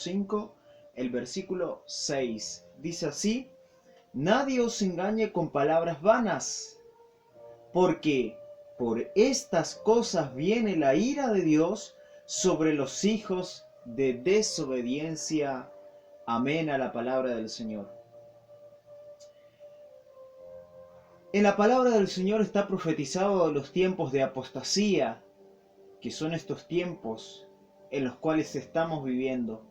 5, el versículo 6. Dice así: nadie os engañe con palabras vanas, porque por estas cosas viene la ira de Dios sobre los hijos de desobediencia. Amén a la palabra del Señor. En la palabra del Señor está profetizado los tiempos de apostasía, que son estos tiempos en los cuales estamos viviendo.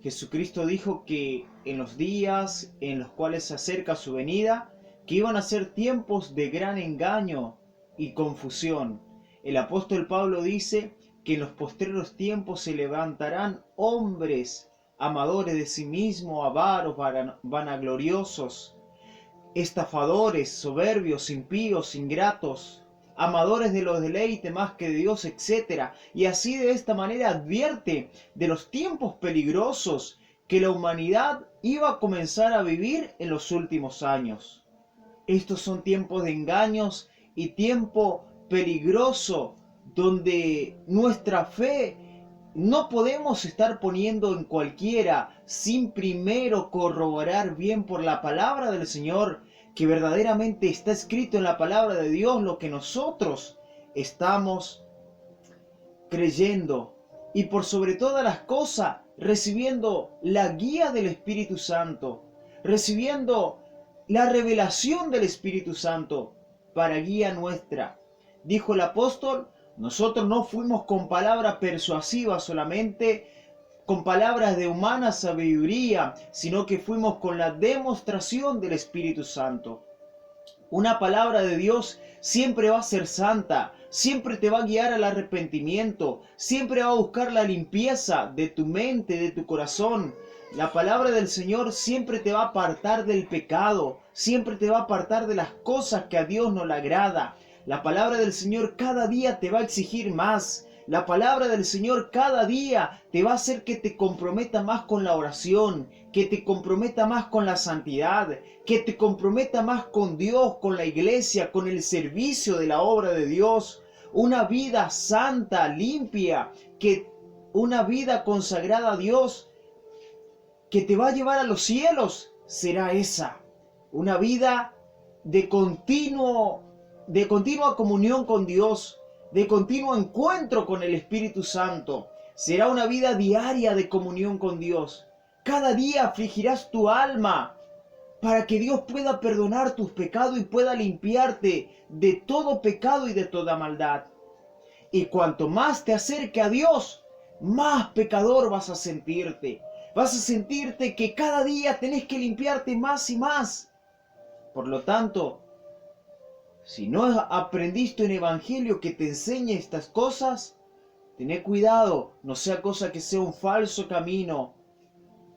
Jesucristo dijo que en los días en los cuales se acerca su venida, que iban a ser tiempos de gran engaño y confusión. El apóstol Pablo dice que en los postreros tiempos se levantarán hombres amadores de sí mismos, avaros, vanagloriosos, estafadores, soberbios, impíos, ingratos, amadores de los deleites más que de Dios, etc. Y así de esta manera advierte de los tiempos peligrosos que la humanidad iba a comenzar a vivir en los últimos años. Estos son tiempos de engaños y tiempo peligroso donde nuestra fe no podemos estar poniendo en cualquiera sin primero corroborar bien por la palabra del Señor, que verdaderamente está escrito en la palabra de Dios lo que nosotros estamos creyendo. Y por sobre todas las cosas, recibiendo la guía del Espíritu Santo, recibiendo la revelación del Espíritu Santo para guía nuestra. Dijo el apóstol: nosotros no fuimos con palabras persuasivas solamente, con palabras de humana sabiduría, sino que fuimos con la demostración del Espíritu Santo. Una palabra de Dios siempre va a ser santa, siempre te va a guiar al arrepentimiento, siempre va a buscar la limpieza de tu mente, de tu corazón. La palabra del Señor siempre te va a apartar del pecado, siempre te va a apartar de las cosas que a Dios no le agrada. La palabra del Señor cada día te va a exigir más. La palabra del Señor cada día te va a hacer que te comprometa más con la oración, que te comprometa más con la santidad, que te comprometa más con Dios, con la iglesia, con el servicio de la obra de Dios. Una vida santa, limpia, una vida consagrada a Dios, que te va a llevar a los cielos, será esa. Una vida de continua comunión con Dios, de continuo encuentro con el Espíritu Santo. Será una vida diaria de comunión con Dios. Cada día afligirás tu alma para que Dios pueda perdonar tus pecados y pueda limpiarte de todo pecado y de toda maldad. Y cuanto más te acerque a Dios, más pecador vas a sentirte. Vas a sentirte que cada día tenés que limpiarte más y más. Por lo tanto, si no aprendiste un evangelio que te enseñe estas cosas, tené cuidado, no sea cosa que sea un falso camino,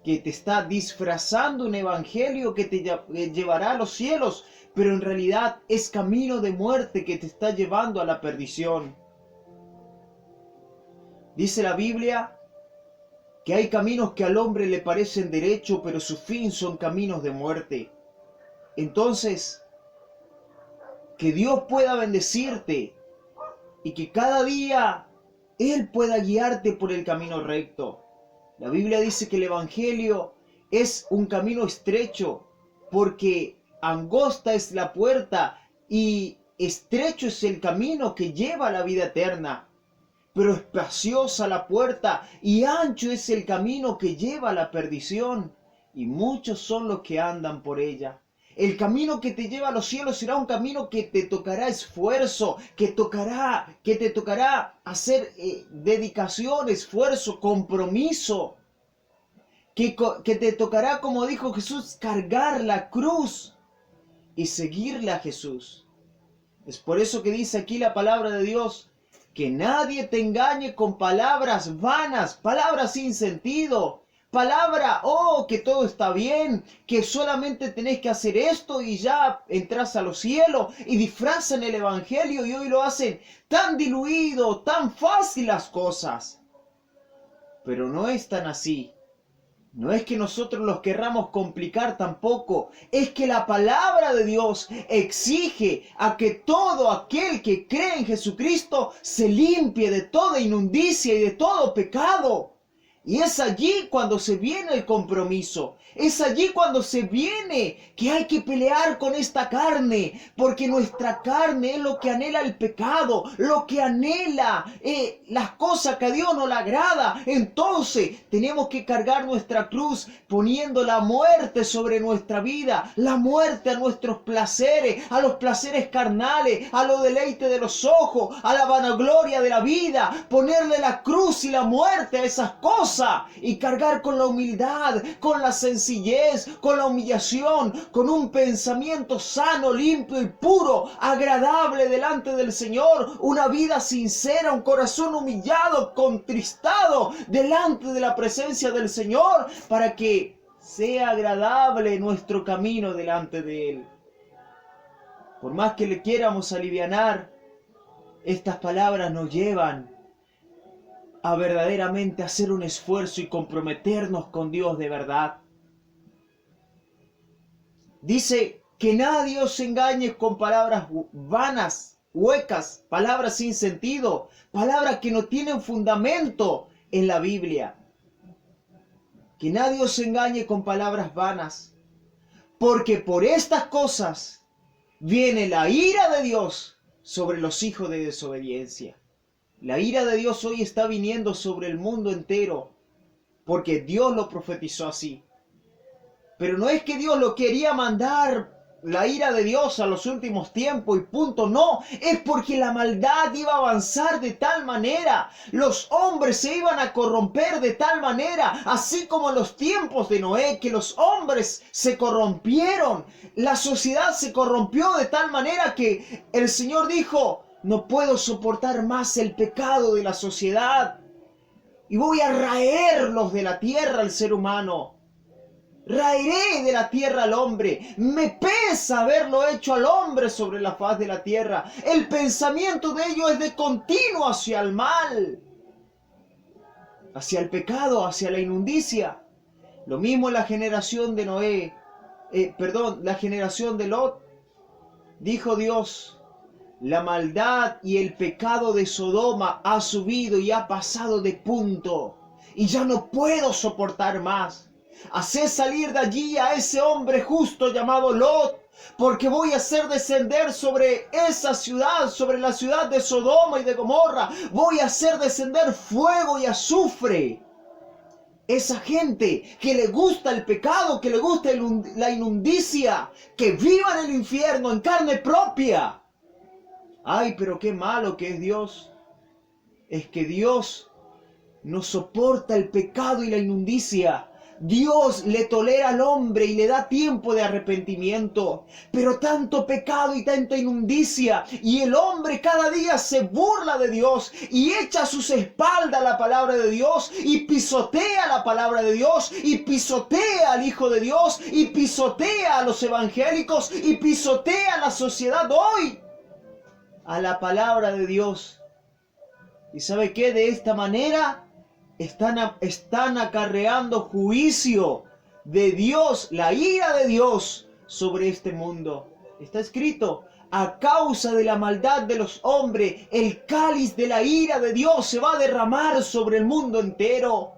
que te está disfrazando un evangelio que te llevará a los cielos, pero en realidad es camino de muerte que te está llevando a la perdición. Dice la Biblia que hay caminos que al hombre le parecen derecho, pero su fin son caminos de muerte. Entonces, que Dios pueda bendecirte y que cada día Él pueda guiarte por el camino recto. La Biblia dice que el Evangelio es un camino estrecho, porque angosta es la puerta y estrecho es el camino que lleva a la vida eterna. Pero espaciosa la puerta y ancho es el camino que lleva a la perdición, y muchos son los que andan por ella. El camino que te lleva a los cielos será un camino que te tocará esfuerzo, que te tocará hacer dedicación, esfuerzo, compromiso, que te tocará, como dijo Jesús, cargar la cruz y seguirle a Jesús. Es por eso que dice aquí la palabra de Dios: que nadie te engañe con palabras vanas, palabras sin sentido, que todo está bien, que solamente tenés que hacer esto y ya entras a los cielos, y disfrazan el evangelio y hoy lo hacen tan diluido, tan fácil las cosas. Pero no es tan así. No es que nosotros los querramos complicar tampoco, es que la palabra de Dios exige a que todo aquel que cree en Jesucristo se limpie de toda inmundicia y de todo pecado. Y es allí cuando se viene el compromiso. Es allí cuando se viene que hay que pelear con esta carne. Porque nuestra carne es lo que anhela el pecado. Lo que anhela las cosas que a Dios no le agrada. Entonces tenemos que cargar nuestra cruz poniendo la muerte sobre nuestra vida. La muerte a nuestros placeres. A los placeres carnales. A los deleites de los ojos. A la vanagloria de la vida. Ponerle la cruz y la muerte a esas cosas. Y cargar con la humildad, con la sencillez, con la humillación, con un pensamiento sano, limpio y puro, agradable delante del Señor, una vida sincera, un corazón humillado, contristado delante de la presencia del Señor, para que sea agradable nuestro camino delante de Él. Por más que le quieramos alivianar, estas palabras nos llevan a verdaderamente hacer un esfuerzo y comprometernos con Dios de verdad. Dice que nadie os engañe con palabras vanas, huecas, palabras sin sentido, palabras que no tienen fundamento en la Biblia. Que nadie os engañe con palabras vanas, porque por estas cosas viene la ira de Dios sobre los hijos de desobediencia. La ira de Dios hoy está viniendo sobre el mundo entero, porque Dios lo profetizó así. Pero no es que Dios lo quería mandar, la ira de Dios a los últimos tiempos y punto. No, es porque la maldad iba a avanzar de tal manera. Los hombres se iban a corromper de tal manera, así como en los tiempos de Noé, que los hombres se corrompieron. La sociedad se corrompió de tal manera que el Señor dijo: no puedo soportar más el pecado de la sociedad y voy a raerlos de la tierra al ser humano. Raeré de la tierra al hombre. Me pesa haberlo hecho al hombre sobre la faz de la tierra. El pensamiento de ellos es de continuo hacia el mal, hacia el pecado, hacia la inmundicia. Lo mismo en la generación de Noé, la generación de Lot. Dijo Dios: la maldad y el pecado de Sodoma ha subido y ha pasado de punto, y ya no puedo soportar más. Haced salir de allí a ese hombre justo llamado Lot, porque voy a hacer descender sobre esa ciudad, sobre la ciudad de Sodoma y de Gomorra, voy a hacer descender fuego y azufre. Esa gente que le gusta el pecado, que le gusta la inmundicia, que viva en el infierno en carne propia. Ay, pero qué malo que es Dios. Es que Dios no soporta el pecado y la inmundicia. Dios le tolera al hombre y le da tiempo de arrepentimiento. Pero tanto pecado y tanta inmundicia, y el hombre cada día se burla de Dios y echa a sus espaldas la palabra de Dios y pisotea la palabra de Dios y pisotea al Hijo de Dios y pisotea a los evangélicos y pisotea a la sociedad hoy, a la palabra de Dios. ¿Y sabe qué? De esta manera están acarreando juicio de Dios, la ira de Dios sobre este mundo. Está escrito: a causa de la maldad de los hombres, el cáliz de la ira de Dios se va a derramar sobre el mundo entero.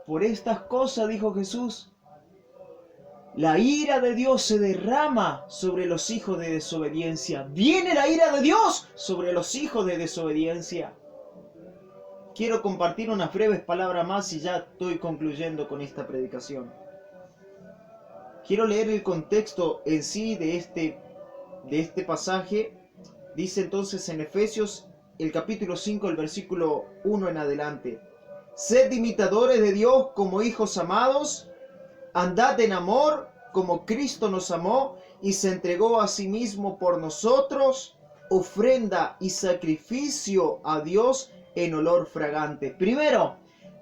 Por estas cosas, dijo Jesús, la ira de Dios se derrama sobre los hijos de desobediencia. Viene la ira de Dios sobre los hijos de desobediencia. Quiero compartir unas breves palabras más y ya estoy concluyendo con esta predicación. Quiero leer el contexto en sí de este pasaje. Dice entonces en Efesios, el capítulo 5, el versículo 1 en adelante: sed imitadores de Dios como hijos amados, andad en amor como Cristo nos amó y se entregó a sí mismo por nosotros, ofrenda y sacrificio a Dios en olor fragante. Primero,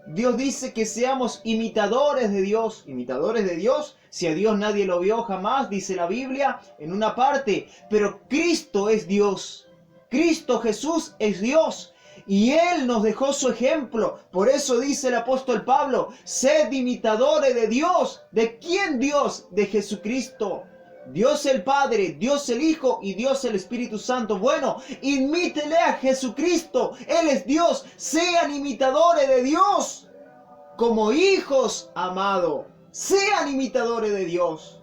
Dios dice que seamos imitadores de Dios. ¿Imitadores de Dios? Si a Dios nadie lo vio jamás, dice la Biblia en una parte. Pero Cristo es Dios. Cristo Jesús es Dios. Y Él nos dejó su ejemplo. Por eso dice el apóstol Pablo: sed imitadores de Dios. ¿De quién Dios? De Jesucristo. Dios el Padre, Dios el Hijo y Dios el Espíritu Santo. Bueno, imítele a Jesucristo. Él es Dios. Sean imitadores de Dios como hijos amados. Sean imitadores de Dios.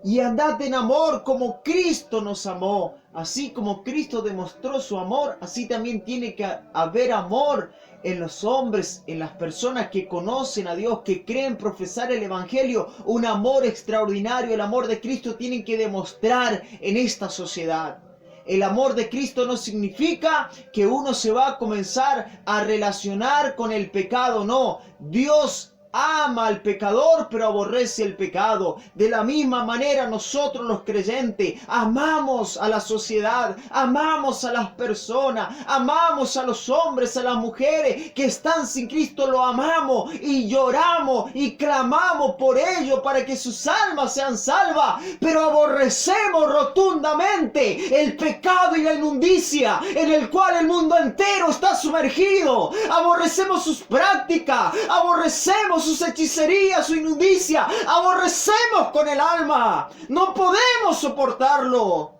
Y andad en amor como Cristo nos amó. Así como Cristo demostró su amor, así también tiene que haber amor en los hombres, en las personas que conocen a Dios, que creen profesar el Evangelio. Un amor extraordinario, el amor de Cristo tienen que demostrar en esta sociedad. El amor de Cristo no significa que uno se va a comenzar a relacionar con el pecado, no. Dios ama al pecador, pero aborrece el pecado. De la misma manera nosotros los creyentes amamos a la sociedad, amamos a las personas, amamos a los hombres, a las mujeres que están sin Cristo, lo amamos y lloramos y clamamos por ellos para que sus almas sean salvas, pero aborrecemos rotundamente el pecado y la inmundicia en el cual el mundo entero está sumergido. Aborrecemos sus prácticas, aborrecemos sus hechicerías, su inmundicia, aborrecemos con el alma, no podemos soportarlo.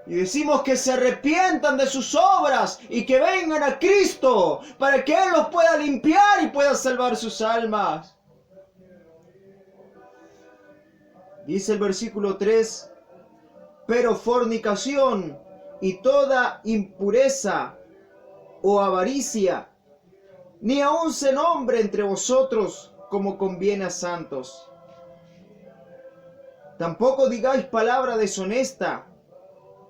Y decimos que se arrepientan de sus obras y que vengan a Cristo para que Él los pueda limpiar y pueda salvar sus almas. Dice el versículo 3, pero fornicación y toda impureza o avaricia, ni aun se nombre entre vosotros como conviene a santos. Tampoco digáis palabra deshonesta,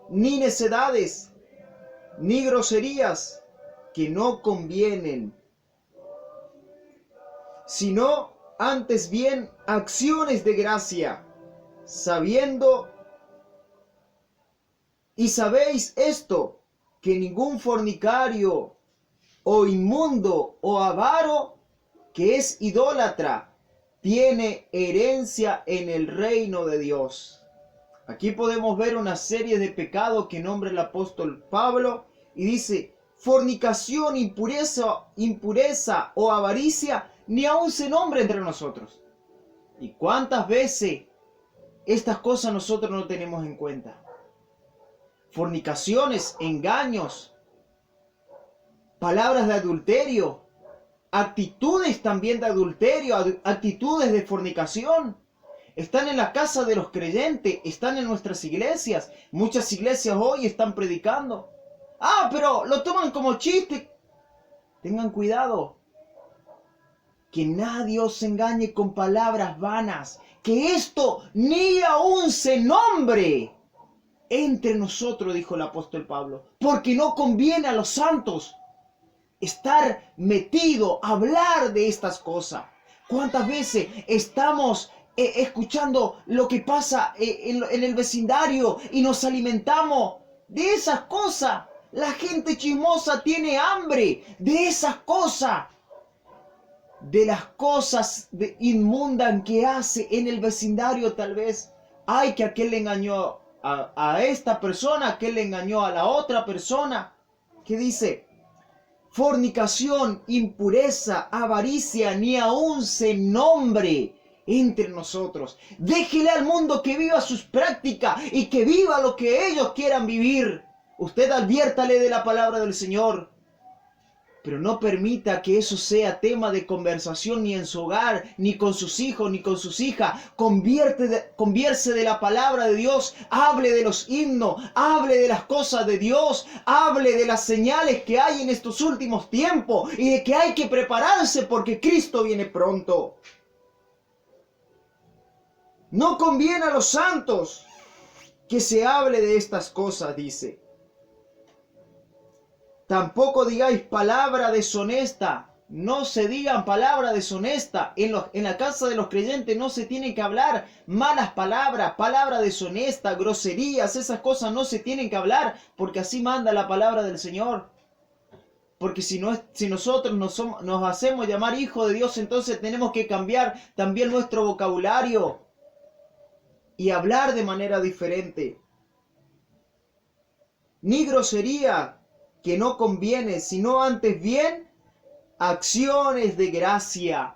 ni necedades, ni groserías que no convienen, sino antes bien acciones de gracia, sabiendo y sabéis esto, que ningún fornicario o inmundo o avaro que es idólatra tiene herencia en el reino de Dios. Aquí podemos ver una serie de pecados que nombra el apóstol Pablo y dice: fornicación, impureza o avaricia, ni aun se nombre entre nosotros. ¿Y cuántas veces estas cosas nosotros no tenemos en cuenta? Fornicaciones, engaños, palabras de adulterio, actitudes también de adulterio, actitudes de fornicación. Están en la casa de los creyentes, están en nuestras iglesias. Muchas iglesias hoy están predicando. Ah, pero lo toman como chiste. Tengan cuidado. Que nadie os engañe con palabras vanas. Que esto ni aún se nombre entre nosotros, dijo el apóstol Pablo. Porque no conviene a los santos estar metido, hablar de estas cosas. ¿Cuántas veces estamos escuchando lo que pasa en el vecindario y nos alimentamos de esas cosas? La gente chismosa tiene hambre de esas cosas, de las cosas inmundas que hace en el vecindario. Tal vez hay que aquel le engañó a esta persona, aquel le engañó a la otra persona. ¿Qué dice? Fornicación, impureza, avaricia, ni aún se nombre entre nosotros. Déjele al mundo que viva sus prácticas y que viva lo que ellos quieran vivir. Usted adviértale de la palabra del Señor, pero no permita que eso sea tema de conversación ni en su hogar, ni con sus hijos, ni con sus hijas. Conviérse de la palabra de Dios, hable de los himnos, hable de las cosas de Dios, hable de las señales que hay en estos últimos tiempos y de que hay que prepararse porque Cristo viene pronto. No conviene a los santos que se hable de estas cosas, dice. Tampoco digáis palabra deshonesta. No se digan palabra deshonesta. En la casa de los creyentes no se tienen que hablar malas palabras, palabra deshonesta, groserías. Esas cosas no se tienen que hablar porque así manda la palabra del Señor. Porque si nosotros nos hacemos llamar hijos de Dios, entonces tenemos que cambiar también nuestro vocabulario y hablar de manera diferente. Ni grosería, que no conviene, sino antes bien acciones de gracia,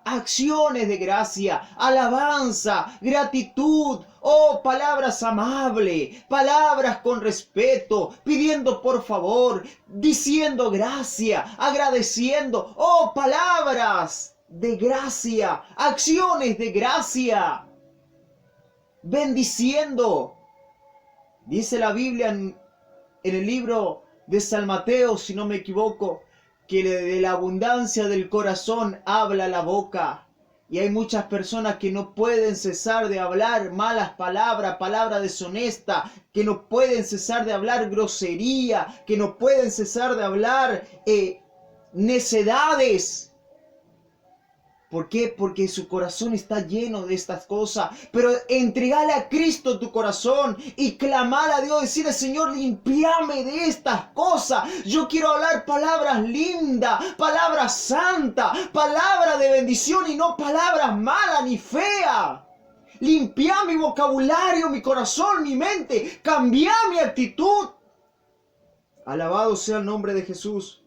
alabanza, gratitud, oh, palabras amables, palabras con respeto, pidiendo por favor, diciendo gracia, agradeciendo, oh, palabras de gracia, acciones de gracia, bendiciendo. Dice la Biblia en el libro de San Mateo, si no me equivoco, que de la abundancia del corazón habla la boca. Y hay muchas personas que no pueden cesar de hablar malas palabras, palabras deshonestas, que no pueden cesar de hablar grosería, que no pueden cesar de hablar necedades. ¿Por qué? Porque su corazón está lleno de estas cosas. Pero entregale a Cristo tu corazón y clamar a Dios, decirle: Señor, limpiame de estas cosas. Yo quiero hablar palabras lindas, palabras santas, palabras de bendición y no palabras malas ni feas. Limpia mi vocabulario, mi corazón, mi mente. Cambia mi actitud. Alabado sea el nombre de Jesús.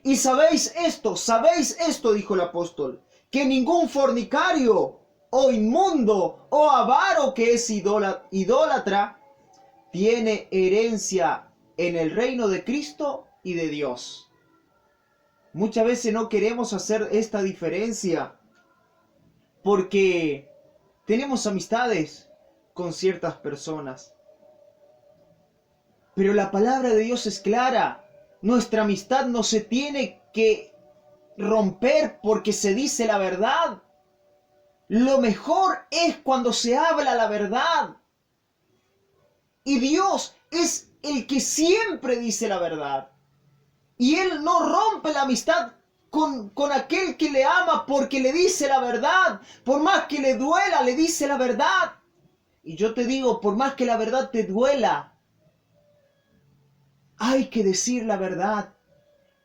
Y sabéis esto, dijo el apóstol, que ningún fornicario, o inmundo, o avaro que es idólatra, tiene herencia en el reino de Cristo y de Dios. Muchas veces no queremos hacer esta diferencia porque tenemos amistades con ciertas personas. Pero la palabra de Dios es clara. Nuestra amistad no se tiene que romper porque se dice la verdad. Lo mejor es cuando se habla la verdad. Y Dios es el que siempre dice la verdad. Y Él no rompe la amistad con aquel que le ama porque le dice la verdad. Por más que le duela, le dice la verdad. Y yo te digo, por más que la verdad te duela, hay que decir la verdad.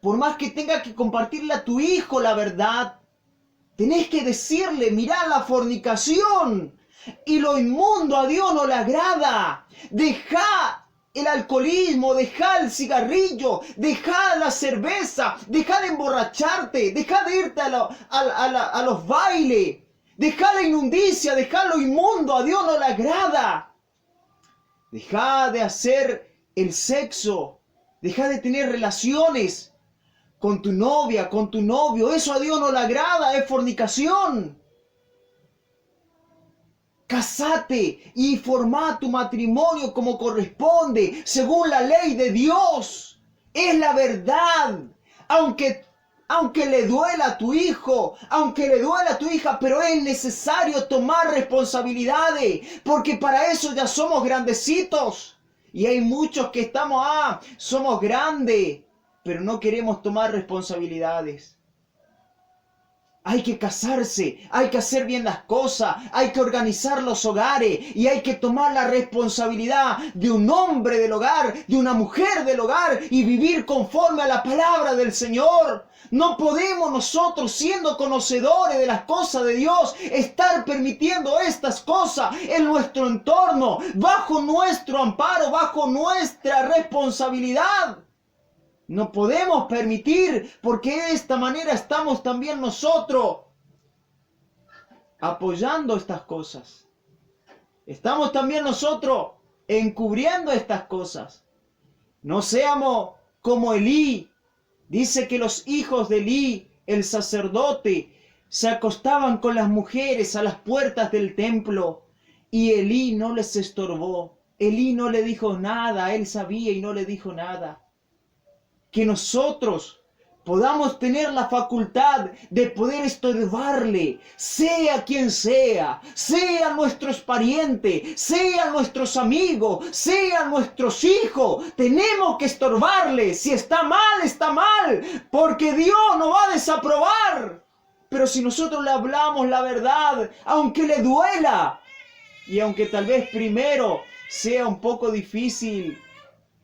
Por más que tenga que compartirle a tu hijo la verdad, tenés que decirle: mirá, la fornicación y lo inmundo a Dios no le agrada. Deja el alcoholismo, deja el cigarrillo, deja la cerveza, deja de emborracharte, deja de irte a los bailes, deja la inmundicia, deja lo inmundo, a Dios no le agrada. Deja de hacer el sexo. Deja de tener relaciones con tu novia, con tu novio. Eso a Dios no le agrada, es fornicación. Casate y formá tu matrimonio como corresponde, según la ley de Dios. Es la verdad. Aunque le duela a tu hijo, aunque le duela a tu hija, pero es necesario tomar responsabilidades, porque para eso ya somos grandecitos. Y hay muchos que somos grandes, pero no queremos tomar responsabilidades. Hay que casarse, hay que hacer bien las cosas, hay que organizar los hogares y hay que tomar la responsabilidad de un hombre del hogar, de una mujer del hogar y vivir conforme a la palabra del Señor. No podemos nosotros, siendo conocedores de las cosas de Dios, estar permitiendo estas cosas en nuestro entorno, bajo nuestro amparo, bajo nuestra responsabilidad. No podemos permitir, porque de esta manera estamos también nosotros apoyando estas cosas. Estamos también nosotros encubriendo estas cosas. No seamos como Elí. Dice que los hijos de Elí, el sacerdote, se acostaban con las mujeres a las puertas del templo y Elí no les estorbó. Elí no le dijo nada, él sabía y no le dijo nada. Que nosotros podamos tener la facultad de poder estorbarle, sea quien sea, sean nuestros parientes, sean nuestros amigos, sean nuestros hijos. Tenemos que estorbarle. Si está mal, porque Dios no va a desaprobar. Pero si nosotros le hablamos la verdad, aunque le duela, y aunque tal vez primero sea un poco difícil,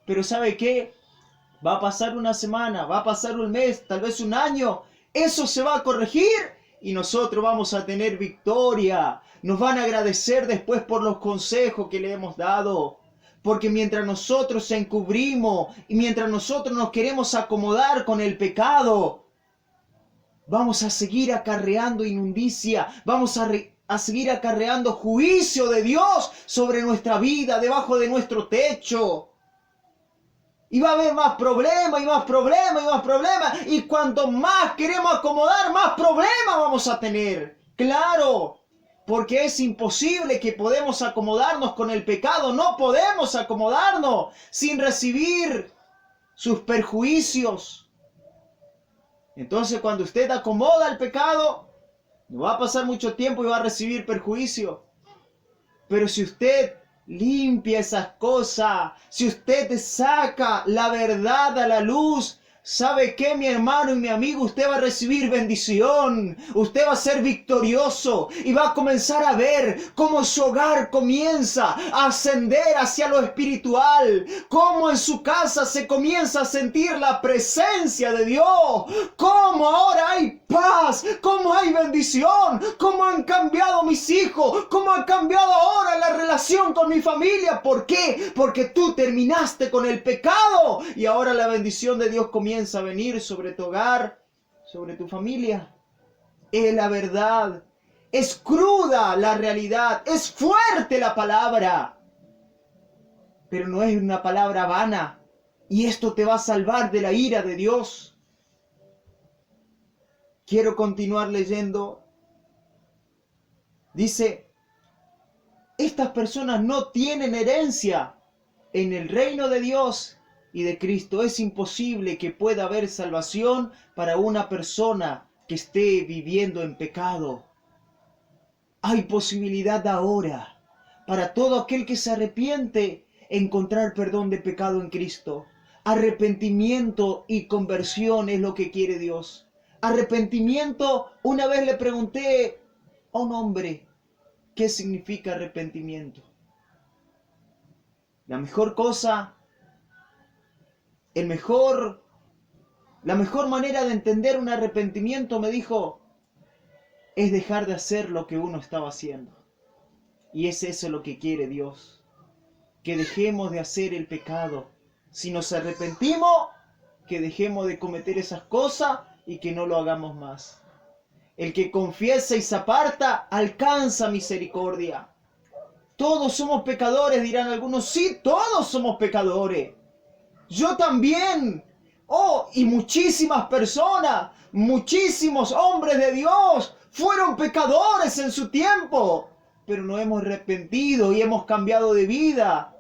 pero ¿sabe qué? Va a pasar una semana, va a pasar un mes, tal vez un año. Eso se va a corregir y nosotros vamos a tener victoria. Nos van a agradecer después por los consejos que le hemos dado. Porque mientras nosotros encubrimos y mientras nosotros nos queremos acomodar con el pecado, vamos a seguir acarreando inmundicia, vamos a seguir acarreando juicio de Dios sobre nuestra vida, debajo de nuestro techo. Y va a haber más problemas y más problemas y más problemas. Y cuanto más queremos acomodar, más problemas vamos a tener. Claro, porque es imposible que podemos acomodarnos con el pecado. No podemos acomodarnos sin recibir sus perjuicios. Entonces cuando usted acomoda el pecado, no va a pasar mucho tiempo y va a recibir perjuicio. Pero si usted limpia esas cosas, si usted saca la verdad a la luz, ¿sabe qué, mi hermano y mi amigo? Usted va a recibir bendición, usted va a ser victorioso y va a comenzar a ver cómo su hogar comienza a ascender hacia lo espiritual, cómo en su casa se comienza a sentir la presencia de Dios, cómo ahora hay paz, cómo hay bendición, cómo han cambiado mis hijos, cómo ha cambiado ahora la relación con mi familia. ¿Por qué? Porque tú terminaste con el pecado y ahora la bendición de Dios comienza a venir sobre tu hogar, sobre tu familia. Es la verdad, es cruda la realidad, es fuerte la palabra, pero no es una palabra vana, y esto te va a salvar de la ira de Dios. Quiero continuar leyendo. Dice, estas personas no tienen herencia en el reino de Dios y de Cristo. Es imposible que pueda haber salvación para una persona que esté viviendo en pecado. Hay posibilidad ahora para todo aquel que se arrepiente encontrar perdón de pecado en Cristo. Arrepentimiento y conversión es lo que quiere Dios. Arrepentimiento, una vez le pregunté a un hombre, ¿qué significa arrepentimiento? La mejor cosa, la mejor manera de entender un arrepentimiento, me dijo, es dejar de hacer lo que uno estaba haciendo. Y es eso lo que quiere Dios, que dejemos de hacer el pecado. Si nos arrepentimos, que dejemos de cometer esas cosas y que no lo hagamos más. El que confiesa y se aparta, alcanza misericordia. Todos somos pecadores, dirán algunos. Sí, todos somos pecadores. Yo también. Oh, y muchísimas personas, muchísimos hombres de Dios fueron pecadores en su tiempo, pero nos hemos arrepentido y hemos cambiado de vida.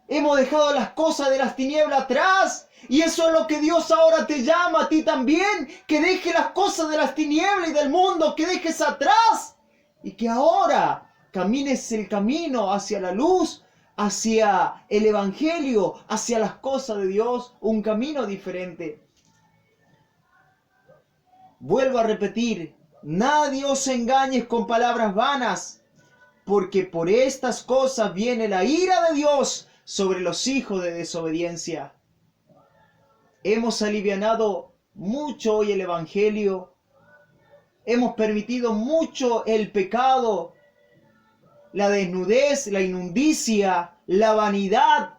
Hemos dejado las cosas de las tinieblas atrás. Y eso es lo que Dios ahora te llama a ti también. Que dejes las cosas de las tinieblas y del mundo, que dejes atrás. Y que ahora camines el camino hacia la luz, hacia el Evangelio, hacia las cosas de Dios. Un camino diferente. Vuelvo a repetir, nadie os engañes con palabras vanas, porque por estas cosas viene la ira de Dios sobre los hijos de desobediencia. Hemos alivianado mucho hoy el Evangelio, hemos permitido mucho el pecado, la desnudez, la inmundicia, la vanidad,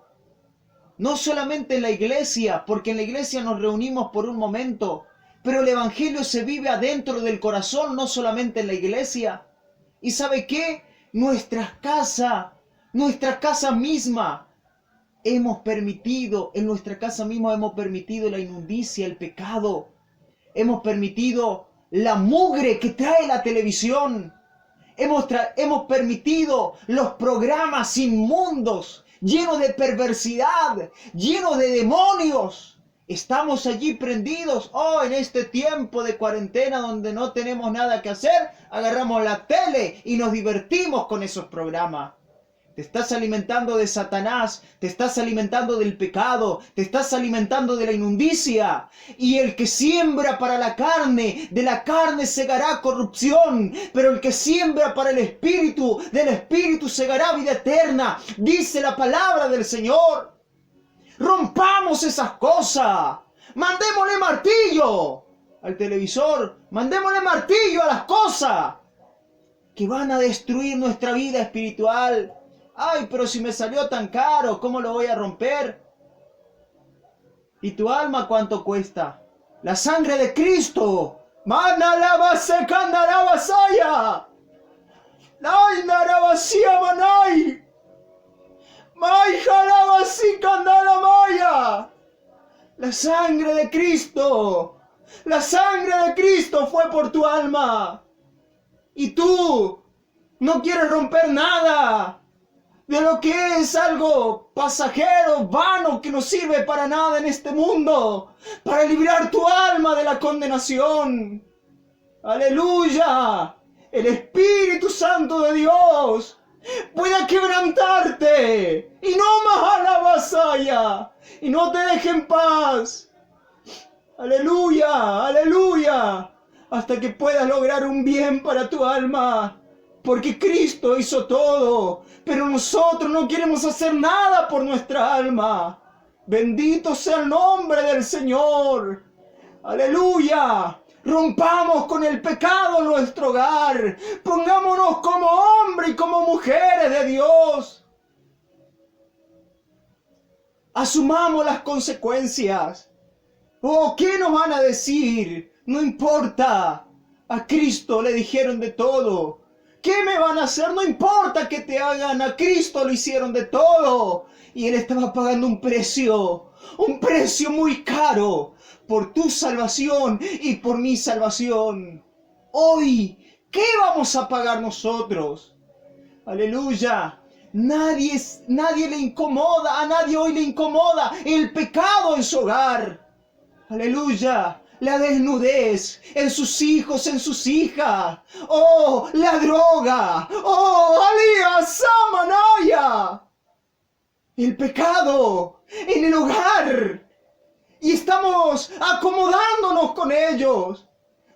no solamente en la iglesia, porque en la iglesia nos reunimos por un momento, pero el Evangelio se vive adentro del corazón, no solamente en la iglesia. ¿Y sabe qué? Nuestra casa misma, en nuestra casa misma hemos permitido la inmundicia, el pecado. Hemos permitido la mugre que trae la televisión. Hemos permitido los programas inmundos, llenos de perversidad, llenos de demonios. Estamos allí prendidos. Oh, en este tiempo de cuarentena donde no tenemos nada que hacer, agarramos la tele y nos divertimos con esos programas. Te estás alimentando de Satanás, te estás alimentando del pecado, te estás alimentando de la inmundicia. Y el que siembra para la carne, de la carne segará corrupción. Pero el que siembra para el Espíritu, del Espíritu segará vida eterna. Dice la palabra del Señor. Rompamos esas cosas. Mandémosle martillo al televisor. Mandémosle martillo a las cosas que van a destruir nuestra vida espiritual. Ay, pero si me salió tan caro, ¿cómo lo voy a romper? ¿Y tu alma cuánto cuesta? La sangre de Cristo Manalabase candarabasaya. Naindarabasía manay. Maijarabasi candaramaya. La sangre de Cristo. La sangre de Cristo fue por tu alma. Y tú no quieres romper nada de lo que es algo pasajero, vano, que no sirve para nada en este mundo, para librar tu alma de la condenación. ¡Aleluya! El Espíritu Santo de Dios pueda quebrantarte y no más a la vasalla y no te deje en paz. ¡Aleluya! ¡Aleluya! Hasta que puedas lograr un bien para tu alma. Porque Cristo hizo todo, pero nosotros no queremos hacer nada por nuestra alma. Bendito sea el nombre del Señor. ¡Aleluya! Rompamos con el pecado en nuestro hogar. Pongámonos como hombres y como mujeres de Dios. Asumamos las consecuencias. Oh, ¿qué nos van a decir? No importa. A Cristo le dijeron de todo. ¿Qué me van a hacer? No importa que te hagan. A Cristo le hicieron de todo. Y Él estaba pagando un precio muy caro por tu salvación y por mi salvación. Hoy, ¿qué vamos a pagar nosotros? Aleluya. Nadie le incomoda, a nadie hoy le incomoda el pecado en su hogar. Aleluya. La desnudez en sus hijos, en sus hijas. Oh, la droga. Oh, alía, samanaya. El pecado en el hogar. Y estamos acomodándonos con ellos,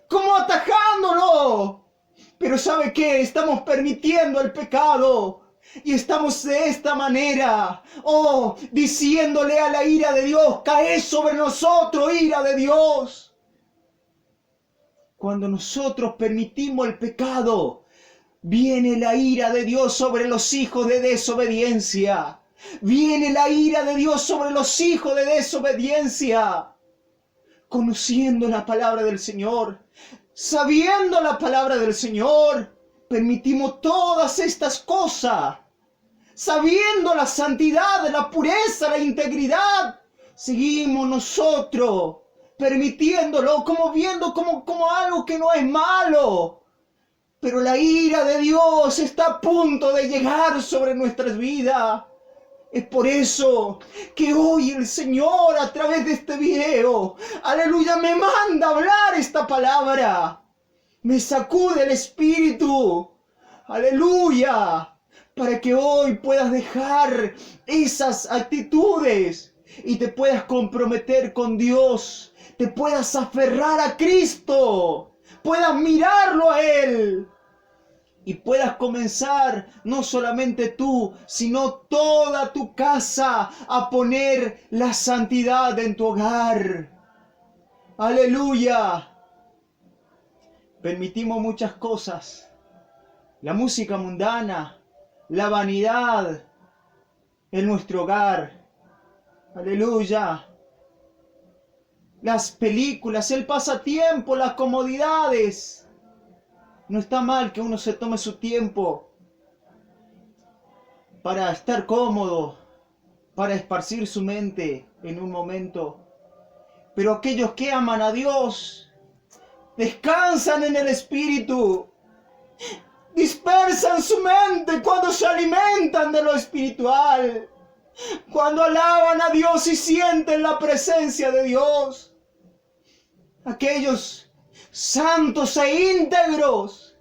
como atajándolo. Pero ¿sabe qué? Estamos permitiendo el pecado. Y estamos de esta manera, oh, diciéndole a la ira de Dios, cae sobre nosotros, ira de Dios. Cuando nosotros permitimos el pecado, viene la ira de Dios sobre los hijos de desobediencia. Viene la ira de Dios sobre los hijos de desobediencia. Conociendo la palabra del Señor, sabiendo la palabra del Señor, permitimos todas estas cosas. Sabiendo la santidad, la pureza, la integridad, seguimos nosotros permitiéndolo, como viendo como algo que no es malo. Pero la ira de Dios está a punto de llegar sobre nuestras vidas. Es por eso que hoy el Señor, a través de este video, aleluya, me manda a hablar esta palabra. Me sacude el espíritu, aleluya, para que hoy puedas dejar esas actitudes y te puedas comprometer con Dios, te puedas aferrar a Cristo, puedas mirarlo a Él. Y puedas comenzar, no solamente tú, sino toda tu casa, a poner la santidad en tu hogar. ¡Aleluya! Permitimos muchas cosas. La música mundana, la vanidad en nuestro hogar. ¡Aleluya! Las películas, el pasatiempo, las comodidades. No está mal que uno se tome su tiempo para estar cómodo, para esparcir su mente en un momento. Pero aquellos que aman a Dios, descansan en el Espíritu, dispersan su mente cuando se alimentan de lo espiritual, cuando alaban a Dios y sienten la presencia de Dios. Aquellos santos e íntegros,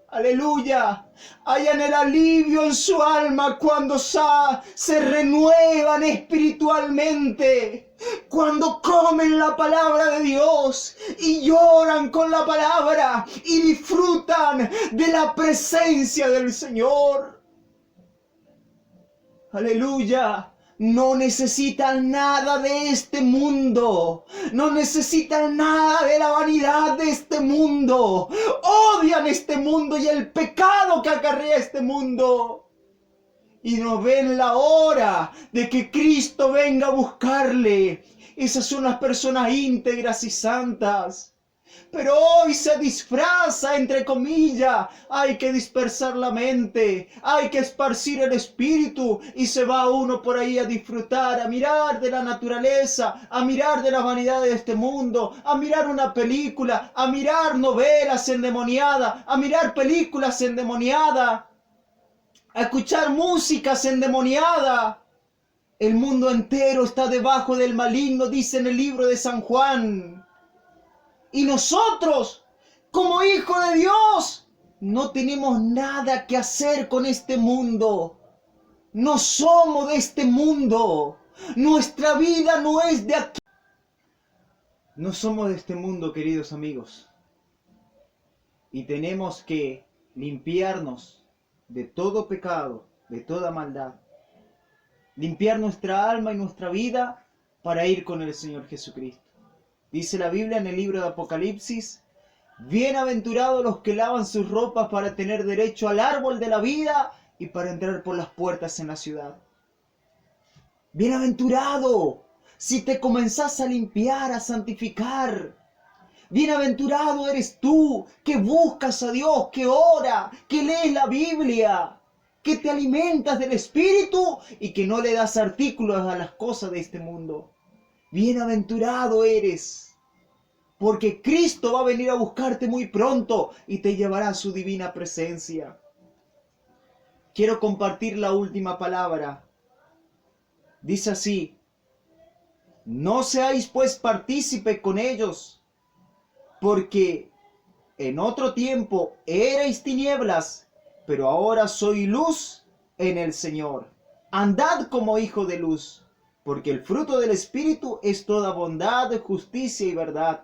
aleluya, hallan el alivio en su alma cuando se renuevan espiritualmente, cuando comen la palabra de Dios y lloran con la palabra y disfrutan de la presencia del Señor. Aleluya. No necesitan nada de este mundo. No necesitan nada de la vanidad de este mundo. Odian este mundo y el pecado que acarrea este mundo. Y no ven la hora de que Cristo venga a buscarle. Esas son las personas íntegras y santas. Pero hoy se disfraza, entre comillas. Hay que dispersar la mente, hay que esparcir el espíritu y se va uno por ahí a disfrutar, a mirar de la naturaleza, a mirar de las vanidades de este mundo, a mirar una película, a mirar novelas endemoniadas, a mirar películas endemoniadas, a escuchar músicas endemoniadas. El mundo entero está debajo del maligno, dice en el libro de San Juan. Y nosotros, como hijos de Dios, no tenemos nada que hacer con este mundo. No somos de este mundo. Nuestra vida no es de aquí. No somos de este mundo, queridos amigos. Y tenemos que limpiarnos de todo pecado, de toda maldad. Limpiar nuestra alma y nuestra vida para ir con el Señor Jesucristo. Dice la Biblia en el libro de Apocalipsis: bienaventurados los que lavan sus ropas para tener derecho al árbol de la vida y para entrar por las puertas en la ciudad. Bienaventurado si te comenzás a limpiar, a santificar. Bienaventurado eres tú que buscas a Dios, que ora, que lees la Biblia, que te alimentas del Espíritu y que no le das artículos a las cosas de este mundo. Bienaventurado eres, porque Cristo va a venir a buscarte muy pronto y te llevará a su divina presencia. Quiero compartir la última palabra. Dice así: no seáis pues partícipe con ellos, porque en otro tiempo erais tinieblas, pero ahora soy luz en el Señor. Andad como hijo de luz, porque el fruto del Espíritu es toda bondad, justicia y verdad,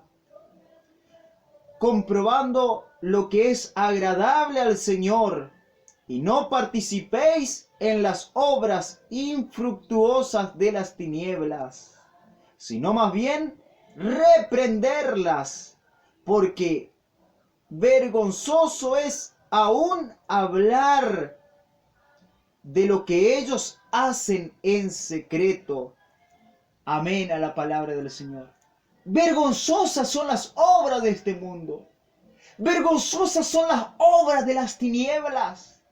comprobando lo que es agradable al Señor, y no participéis en las obras infructuosas de las tinieblas, sino más bien reprenderlas, porque vergonzoso es aún hablar de lo que ellos hacen en secreto. Amén a la palabra del Señor. Vergonzosas son las obras de este mundo. Vergonzosas son las obras de las tinieblas.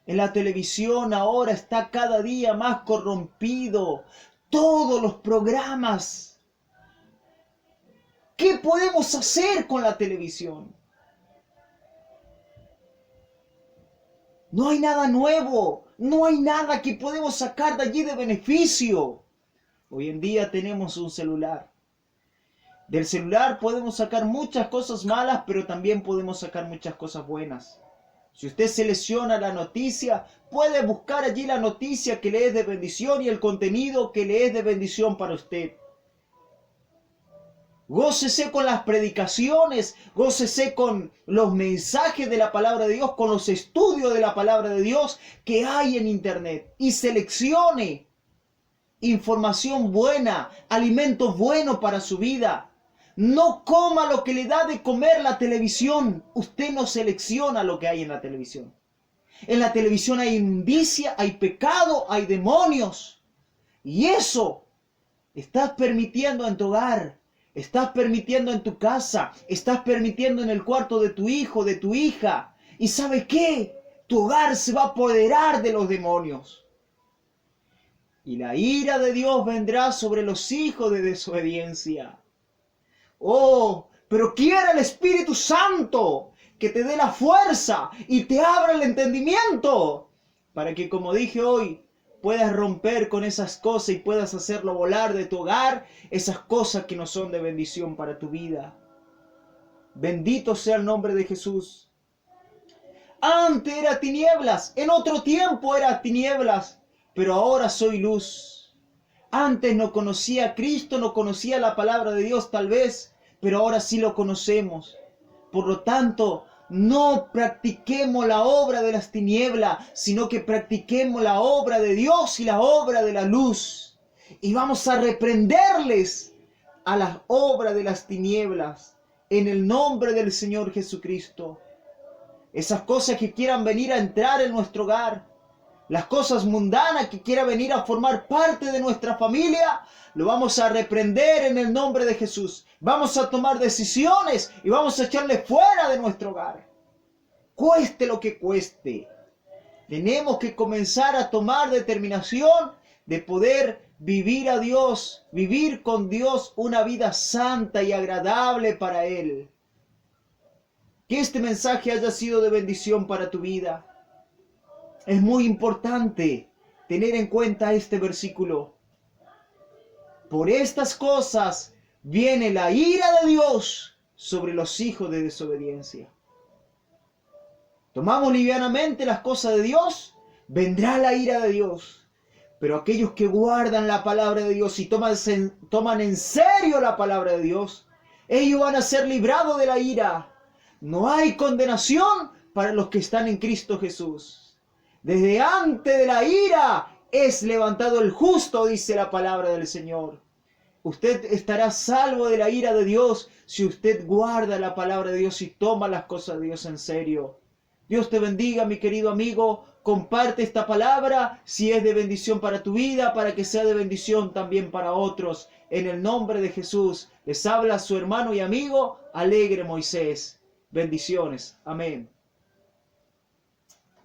En la televisión ahora está cada día más corrompido. Todos los programas. ¿Qué podemos hacer con la televisión? No hay nada nuevo. No hay nada que podemos sacar de allí de beneficio. Hoy en día tenemos un celular. Del celular podemos sacar muchas cosas malas, pero también podemos sacar muchas cosas buenas. Si usted selecciona la noticia, puede buscar allí la noticia que le es de bendición y el contenido que le es de bendición para usted. Gócese con las predicaciones, gócese con los mensajes de la palabra de Dios, con los estudios de la palabra de Dios que hay en internet, y seleccione información buena, alimento bueno para su vida. No coma lo que le da de comer la televisión. Usted no selecciona lo que hay en la televisión. En la televisión hay inmundicia, hay pecado, hay demonios. Y eso estás permitiendo en tu hogar, estás permitiendo en tu casa, estás permitiendo en el cuarto de tu hijo, de tu hija. ¿Y sabe qué? Tu hogar se va a apoderar de los demonios. Y la ira de Dios vendrá sobre los hijos de desobediencia. Oh, pero quiera el Espíritu Santo que te dé la fuerza y te abra el entendimiento para que, como dije hoy, puedas romper con esas cosas y puedas hacerlo volar de tu hogar, esas cosas que no son de bendición para tu vida. Bendito sea el nombre de Jesús. Antes era tinieblas, en otro tiempo era tinieblas, pero ahora soy luz. Antes no conocía a Cristo, no conocía la palabra de Dios tal vez, pero ahora sí lo conocemos. Por lo tanto, no practiquemos la obra de las tinieblas, sino que practiquemos la obra de Dios y la obra de la luz. Y vamos a reprenderles a las obras de las tinieblas en el nombre del Señor Jesucristo. Esas cosas que quieran venir a entrar en nuestro hogar, las cosas mundanas que quiera venir a formar parte de nuestra familia, lo vamos a reprender en el nombre de Jesús. Vamos a tomar decisiones y vamos a echarle fuera de nuestro hogar. Cueste lo que cueste. Tenemos que comenzar a tomar determinación de poder vivir a Dios, vivir con Dios una vida santa y agradable para Él. Que este mensaje haya sido de bendición para tu vida. Es muy importante tener en cuenta este versículo. Por estas cosas viene la ira de Dios sobre los hijos de desobediencia. Tomamos livianamente las cosas de Dios, vendrá la ira de Dios. Pero aquellos que guardan la palabra de Dios y toman en serio la palabra de Dios, ellos van a ser librados de la ira. No hay condenación para los que están en Cristo Jesús. Desde antes de la ira es levantado el justo, dice la palabra del Señor. Usted estará salvo de la ira de Dios si usted guarda la palabra de Dios y toma las cosas de Dios en serio. Dios te bendiga, mi querido amigo. Comparte esta palabra si es de bendición para tu vida, para que sea de bendición también para otros. En el nombre de Jesús, les habla su hermano y amigo Alegre Moisés. Bendiciones. Amén.